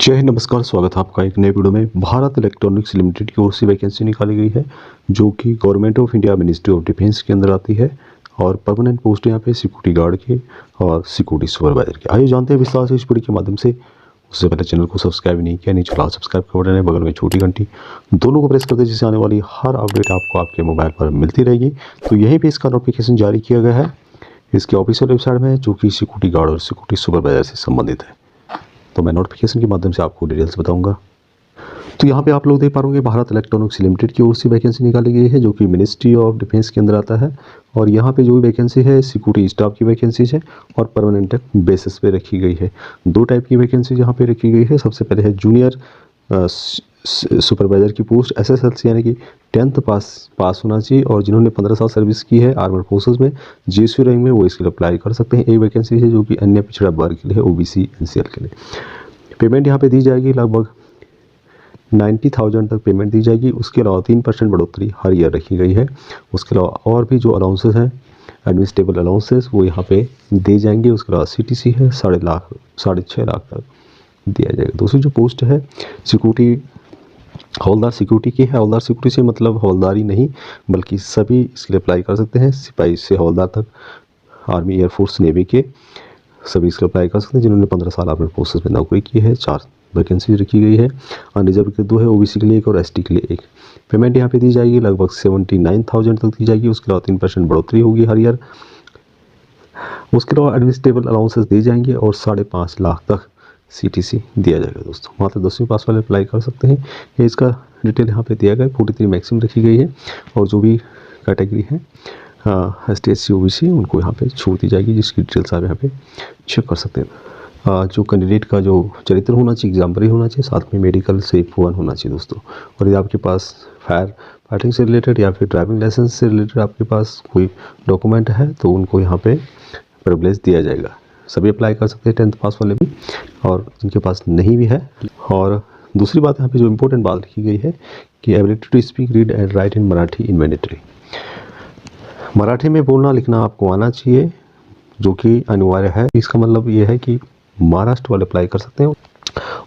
जय हिंद, नमस्कार। स्वागत है आपका एक नए वीडियो में। भारत इलेक्ट्रॉनिक्स लिमिटेड की ओर से वैकेंसी निकाली गई है जो कि government of India ministry of defence के अंदर आती है और परमानेंट पोस्ट यहाँ पे सिक्योरिटी गार्ड के और सिक्योरिटी सुपरवाइजर के। आइए जानते हैं विस्तार से इस वीडियो के माध्यम से। उससे पहले चैनल को सब्सक्राइब नहीं किया, नीचे लाल सब्सक्राइब का बटन है, बगल में छोटी घंटी, दोनों को प्रेस कर दें जिससे आने वाली हर अपडेट आपको आपके मोबाइल पर मिलती रहेगी। तो यहीं पर इसका नोटिफिकेशन जारी किया गया है इसके ऑफिशियल वेबसाइट में, जो कि सिक्योरिटी गार्ड और सिक्योरिटी सुपरवाइजर से संबंधित है। तो मैं नोटिफिकेशन के माध्यम से आपको डिटेल्स बताऊंगा। तो यहाँ पे आप लोग देख पा रहे भारत इलेक्ट्रॉनिक्स लिमिटेड की ओर से वैकेंसी निकाली गई है जो कि मिनिस्ट्री ऑफ डिफेंस के अंदर आता है। और यहाँ पे जो भी वैकेंसी है सिक्योरिटी स्टाफ की वैकेंसी है और परमानेंट बेसिस पे रखी गई है। दो टाइप की वैकेंसी यहाँ पे रखी गई है। सबसे पहले है जूनियर सुपरवाइजर की पोस्ट, SSLC यानी कि 10th पास होना चाहिए और जिन्होंने 15 साल सर्विस की है आर्मड फोर्सेस में GSU रैंक में, वो इसके लिए अप्लाई कर सकते हैं। एक वैकेंसी है जो कि अन्य पिछड़ा वर्ग के लिए है, OBC NCL के लिए। पेमेंट यहाँ पे दी जाएगी लगभग 90,000 तक पेमेंट दी जाएगी। उसके अलावा 3% बढ़ोतरी हर ईयर रखी गई है। उसके अलावा और भी जो अलाउंसेस हैं एडमिनिस्ट्रेबल अलाउंसेस वो यहाँ पे दिए जाएंगे। उसके अलावा CTC है 6.5 लाख तक दिया जाएगा। दूसरी जो पोस्ट है सिक्योरिटी हवलदार सिक्योरिटी की है। हवलदार सिक्योरिटी से मतलब हवलदारी नहीं बल्कि सभी इसके लिए अप्लाई कर सकते हैं। सिपाही से हवलदार तक, आर्मी, एयरफोर्स, नेवी के सभी इसके अप्लाई कर सकते हैं जिन्होंने 15 साल आर्मड फोर्सेस में नौकरी की है। 4 वैकेंसी रखी गई है। अनरिजर्व के 2 है, OBC के लिए 1 और ST के लिए 1। पेमेंट यहाँ पे दी जाएगी लगभग 79,000 तक दी जाएगी। उसके अलावा 3% बढ़ोतरी होगी हर ईयर। उसके अलावा एडमिनिस्ट्रेबल अलाउंसेस दिए जाएंगे और 5.5 लाख तक CTC दिया जाएगा। दोस्तों मात्र 10वीं पास वाले अप्लाई कर सकते हैं। ये इसका डिटेल यहाँ पे दिया गया है। 43 मैक्सिमम रखी गई है और जो भी कैटेगरी है ST SC OBC उनको यहाँ पे छूट दी जाएगी, जिसकी डिटेल्स आप यहाँ पे चेक कर सकते हैं। जो कैंडिडेट का जो चरित्र होना चाहिए एग्जाम्पलरी होना चाहिए, साथ में मेडिकल से 1 होना चाहिए दोस्तों। और यदि आपके पास फायर फाइटिंग से रिलेटेड या फिर ड्राइविंग लाइसेंस से रिलेटेड आपके पास कोई डॉक्यूमेंट है तो उनको यहाँ पे प्रिविलेज दिया जाएगा। सभी अप्लाई कर सकते हैं 10th पास वाले भी, और जिनके पास नहीं भी है। और दूसरी बात यहाँ पे जो इम्पोर्टेंट बात लिखी गई है कि ability to speak, read and write in Marathi in mandatory. Marathi में बोलना लिखना आपको आना चाहिए जो कि अनिवार्य है। इसका मतलब ये है कि महाराष्ट्र वाले अप्लाई कर सकते हैं।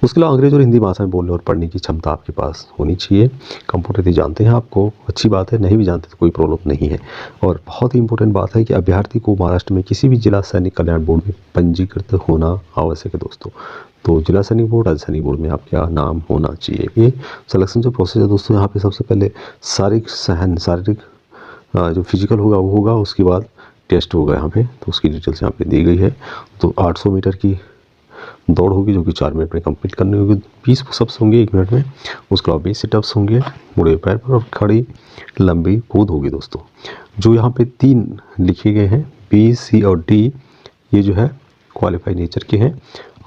उसके अलावा अंग्रेजी और हिंदी भाषा में बोलने और पढ़ने की क्षमता आपके पास होनी चाहिए। कंप्यूटर यदि जानते हैं आपको अच्छी बात है, नहीं भी जानते तो कोई प्रॉब्लम नहीं है। और बहुत ही इंपॉर्टेंट बात है कि अभ्यर्थी को महाराष्ट्र में किसी भी जिला सैनिक कल्याण बोर्ड में पंजीकृत होना आवश्यक है दोस्तों। तो जिला सैनिक बोर्ड, राज्य सैनिक बोर्ड में आपका नाम होना चाहिए। ये सिलेक्शन जो प्रोसेस है दोस्तों, यहाँ पे सबसे पहले शारीरिक जो फिजिकल होगा वो होगा, उसके बाद टेस्ट होगा यहाँ पे। तो उसकी डिटेल्स यहाँ पे दी गई है। तो 800 मीटर की दौड़ होगी जो कि 4 मिनट में कंप्लीट करनी होगी। 20 पुशअप्स होंगे 1 मिनट में। उसके बाद 20 सिटअप्स होंगे मुड़े पैर पर, और खड़ी लंबी कूद होगी दोस्तों। जो यहाँ पे 3 लिखे गए हैं B, C और D, ये जो है क्वालिफाई नेचर के हैं।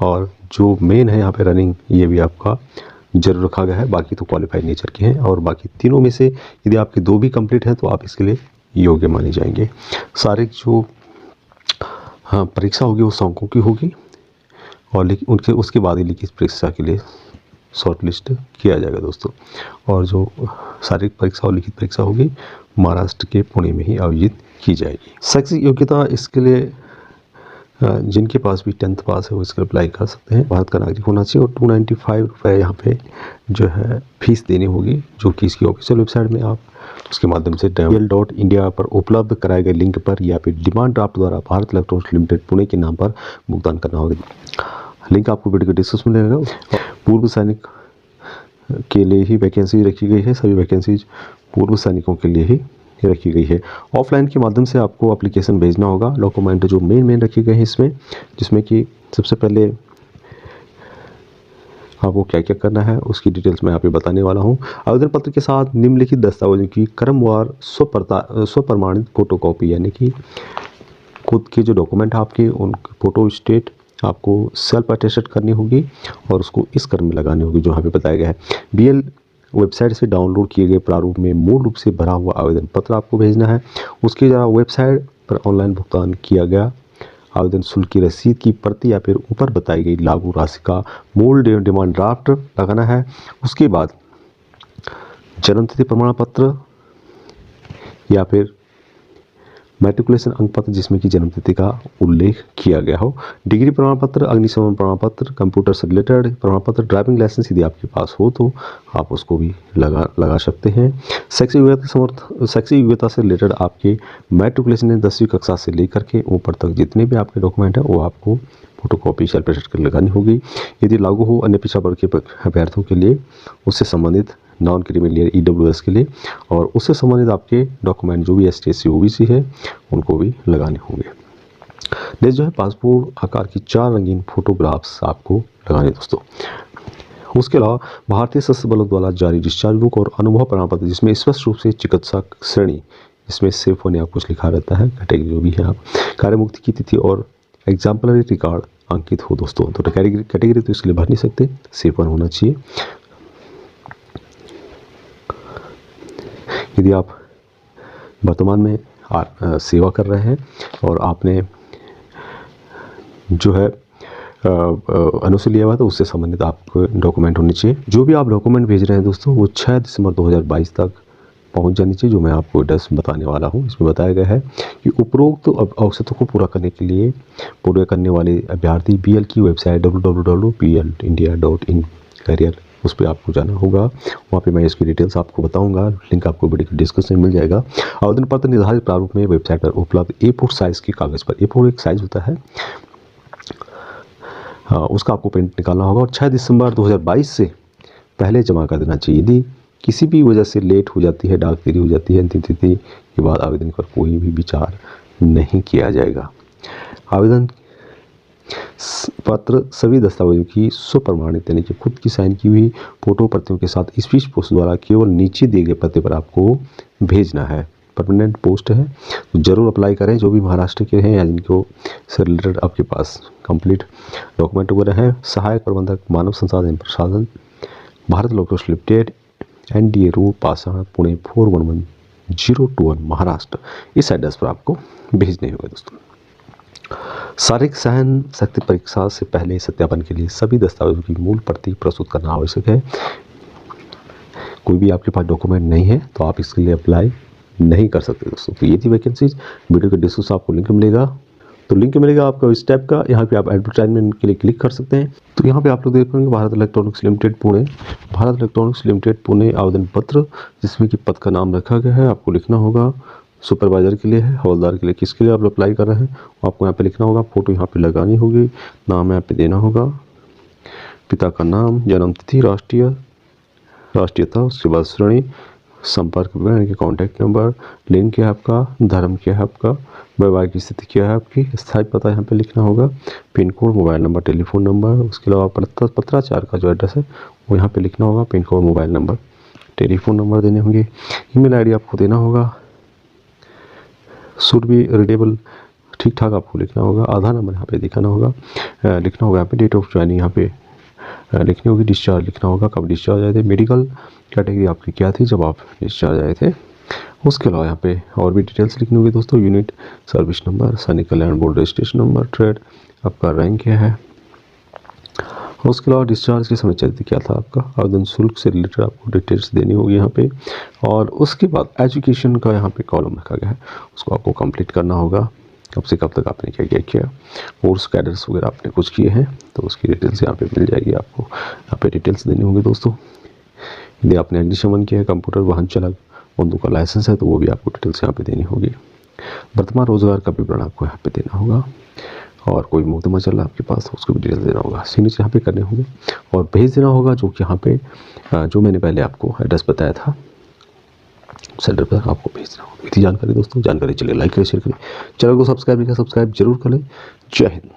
और जो मेन है यहाँ पे रनिंग, ये भी आपका जरूर रखा गया है। बाकी तो क्वालिफाई नेचर के हैं। और बाकी तीनों में से यदि आपके 2 भी कंप्लीट हैं तो आप इसके लिए योग्य माने जाएंगे। शारीरिक जो परीक्षा होगी वो 100 अंकों की होगी और उसके बाद ही लिखित परीक्षा के लिए शॉर्ट लिस्ट किया जाएगा दोस्तों। और जो शारीरिक परीक्षा और लिखित परीक्षा होगी महाराष्ट्र के पुणे में ही आयोजित की जाएगी। शैक्षिक योग्यता इसके लिए जिनके पास भी 10th पास है वो इसके अप्लाई कर सकते हैं। भारत का नागरिक होना चाहिए। और 295 रुपये यहाँ पे जो है फीस देनी होगी, जो कि इसकी ऑफिशियल वेबसाइट में आप उसके माध्यम से DL.India पर उपलब्ध कराए गए लिंक पर या फिर डिमांड ड्राफ्ट द्वारा भारत इलेक्ट्रॉनिक्स लिमिटेड पुणे के नाम पर भुगतान करना होगा। लिंक आपको वीडियो के डिस्क्रिप्शन में मिलेगा। पूर्व सैनिक के लिए ही वैकेंसी रखी गई है। सभी वैकेंसीज पूर्व सैनिकों के लिए ही रखी गई है। ऑफलाइन के माध्यम से आपको एप्लीकेशन भेजना होगा। डॉक्यूमेंट जो मेन रखे गए हैं इसमें, जिसमें कि सबसे पहले आपको क्या क्या करना है उसकी डिटेल्स मैं यहाँ पे बताने वाला हूँ। आवेदन पत्र के साथ निम्नलिखित दस्तावेजों की क्रमवार स्वप्रमाणित फोटोकॉपी, यानी कि खुद के जो डॉक्यूमेंट आपके उनकी फोटो स्टेट आपको सेल्फ अटेस्टेड करनी होगी और उसको इस क्रम में लगानी होगी जो यहाँ पे बताया गया है। BL वेबसाइट से डाउनलोड किए गए प्रारूप में मूल रूप से भरा हुआ आवेदन पत्र आपको भेजना है। उसके जरा वेबसाइट पर ऑनलाइन भुगतान किया गया आवेदन शुल्क की रसीद की प्रति या फिर ऊपर बताई गई लागू राशि का मूल डिमांड ड्राफ्ट लगाना है। उसके बाद जन्मतिथि प्रमाण पत्र या फिर मैट्रिकुलेशन अंक पत्र जिसमें कि जन्म तिथि का उल्लेख किया गया हो, डिग्री प्रमाण पत्र, अग्निशमन प्रमाण पत्र, कंप्यूटर से रिलेटेड प्रमाण पत्र, ड्राइविंग लाइसेंस यदि आपके पास हो तो आप उसको भी लगा सकते हैं। शैक्षिक योग्यता से रिलेटेड आपके मैट्रिकुलेशन ने 10वीं कक्षा से लेकर के ऊपर तक जितने भी आपके डॉक्यूमेंट हैं वो आपको फोटोकॉपी सेल्फ कर लगानी होगी। यदि लागू हो अन्य पिछड़ा वर्ग के अभ्यर्थियों के लिए उससे संबंधित नॉन क्रिमिनल EWS के लिए, और उससे संबंधित आपके डॉक्यूमेंट जो भी ST SC OBC है उनको भी लगाने होंगे। नेक्स्ट जो है पासपोर्ट आकार की 4 रंगीन फोटोग्राफ्स आपको लगाने दोस्तों। उसके अलावा भारतीय सशस्त्र बलों द्वारा जारी डिस्चार्ज बुक और अनुभव प्रमाण पत्र जिसमें स्पष्ट रूप से चिकित्सक श्रेणी इसमें सेफ होने आपको कुछ लिखा रहता है, कैटेगरी जो भी है आप, कार्य मुक्ति की तिथि और एग्जाम्पलरी रिकॉर्ड अंकित हो दोस्तों। तो कैटेगरी तो इसके लिए भर नहीं सकते, सेफ वन होना चाहिए। यदि आप वर्तमान में सेवा कर रहे हैं और आपने जो है अनुसूची लिया हुआ तो उससे संबंधित आपको डॉक्यूमेंट होने चाहिए। जो भी आप डॉक्यूमेंट भेज रहे हैं दोस्तों वो 6 दिसंबर 2022 तक पहुंच जानी चाहिए, जो मैं आपको एड्रेस बताने वाला हूं। इसमें बताया गया है कि उपरोक्त औसतों को पूरा करने के लिए पूरे करने वाले अभ्यर्थी BL की वेबसाइट www.plindia.in करियर उस पर आपको जाना होगा। वहाँ पे मैं इसकी डिटेल्स आपको बताऊंगा, लिंक आपको वीडियो के डिस्क्रिप्शन में मिल जाएगा। आवेदन पत्र निर्धारित प्रारूप में वेबसाइट पर उपलब्ध A4 साइज़ के कागज़ पर, A4 एक साइज़ होता है, उसका आपको प्रिंट निकालना होगा और 6 दिसंबर 2022 से पहले जमा कर देना चाहिए। यदि किसी भी वजह से लेट हो जाती है, डाक देरी हो जाती है, अंतिम तिथि के बाद आवेदन पर कोई भी विचार नहीं किया जाएगा। आवेदन पत्र सभी दस्तावेजों की स्वप्रमाणित यानी कि खुद की साइन की हुई फोटो प्रतियों के साथ स्पीड पोस्ट द्वारा केवल नीचे दिए गए पते पर आपको भेजना है। परमानेंट पोस्ट है तो जरूर अप्लाई करें। जो भी महाराष्ट्र के हैं या जिनको से रिलेटेड आपके पास कंप्लीट डॉक्यूमेंट वगैरह है। सहायक प्रबंधक मानव संसाधन प्रशासन Bharat electronics limited, NDA road पाषाण पुणे 411021 महाराष्ट्र, इस एड्रेस पर आपको भेजने होंगे दोस्तों। शारीरिक सहन शक्ति परीक्षा से पहले सत्यापन के लिए सभी दस्तावेजों की मूल प्रति प्रस्तुत करना आवश्यक है। कोई भी आपके पास डॉक्यूमेंट नहीं है तो आप इसके लिए अप्लाई नहीं कर सकते दोस्तों। तो ये थी वैकेंसीज। वीडियो के डिस्क्रिप्शन आपको लिंक मिलेगा, तो लिंक मिलेगा आपको इस टैब का। यहाँ पे आप एडवर्टाइजमेंट के लिए क्लिक कर सकते हैं। तो यहाँ पे आप लोग देख पाएंगे Bharat electronics limited Pune, Bharat electronics limited Pune आवेदन पत्र, जिसमें कि पद का नाम रखा गया है। आपको लिखना होगा सुपरवाइजर के लिए है, हवलदार के लिए, किसके लिए आप अप्लाई कर रहे हैं आपको यहाँ पे लिखना होगा। फोटो यहाँ पे लगानी होगी, नाम यहाँ पे देना होगा, पिता का नाम, जन्म तिथि, राष्ट्रीयता, उसके बाद श्रेणी, संपर्क विवरण के कॉन्टैक्ट नंबर, लिंग क्या है आपका, धर्म क्या है आपका, वैवाहिक स्थिति क्या है आपकी, स्थायी पता यहाँ पे लिखना होगा, pin code, mobile number, telephone number, उसके अलावा पत्राचार का जो एड्रेस है वो यहाँ पे लिखना होगा, pin code, mobile number, telephone number देने होंगे, ईमेल ID आपको देना होगा, शुड बी रीडेबल, ठीक ठाक आपको लिखना होगा, आधार नंबर यहाँ पे दिखाना होगा, लिखना होगा यहाँ पे, डेट ऑफ ज्वाइनिंग यहाँ पे लिखनी होगी, डिस्चार्ज लिखना होगा, कब डिस्चार्ज आए थे, मेडिकल कैटेगरी आपकी क्या थी जब आप डिस्चार्ज आए थे। उसके अलावा यहाँ पे और भी डिटेल्स लिखनी होगी दोस्तों, यूनिट, सर्विस नंबर, सैनिक कल्याण बोर्ड रजिस्ट्रेशन नंबर, ट्रेड, आपका रैंक क्या है। उसके अलावा डिस्चार्ज के समय चलती क्या था आपका, आवेदन शुल्क से रिलेटेड आपको डिटेल्स देनी होगी यहाँ पे। और उसके बाद एजुकेशन का यहाँ पे कॉलम रखा गया है, उसको आपको कंप्लीट करना होगा, कब से कब तक आपने क्या क्या किया, कोर्स कैडर्स वगैरह आपने कुछ किए हैं तो उसकी डिटेल्स यहाँ पे मिल जाएगी आपको। यहाँ पे डिटेल्स देनी होगी दोस्तों। यदि आपने अग्निशमन किया है, कंप्यूटर, वाहन चालक, बंदूक का लाइसेंस है तो वो भी आपको डिटेल्स यहाँ पे देनी होगी। वर्तमान रोजगार का विवरण आपको यहाँ पे देना होगा और कोई मुकदमा चल रहा है आपके पास तो उसको भी डिटेल्स देना होगा, सिग्नेचर यहाँ पे करने होंगे और भेज देना होगा, जो कि यहाँ पे जो मैंने पहले आपको एड्रेस बताया था सेंटर पर आपको भेजना होगा। इतनी जानकारी दोस्तों, जानकारी चलिए लाइक करें, शेयर करें, चैनल को सब्सक्राइब नहीं किया सब्सक्राइब जरूर करें। जय हिंद।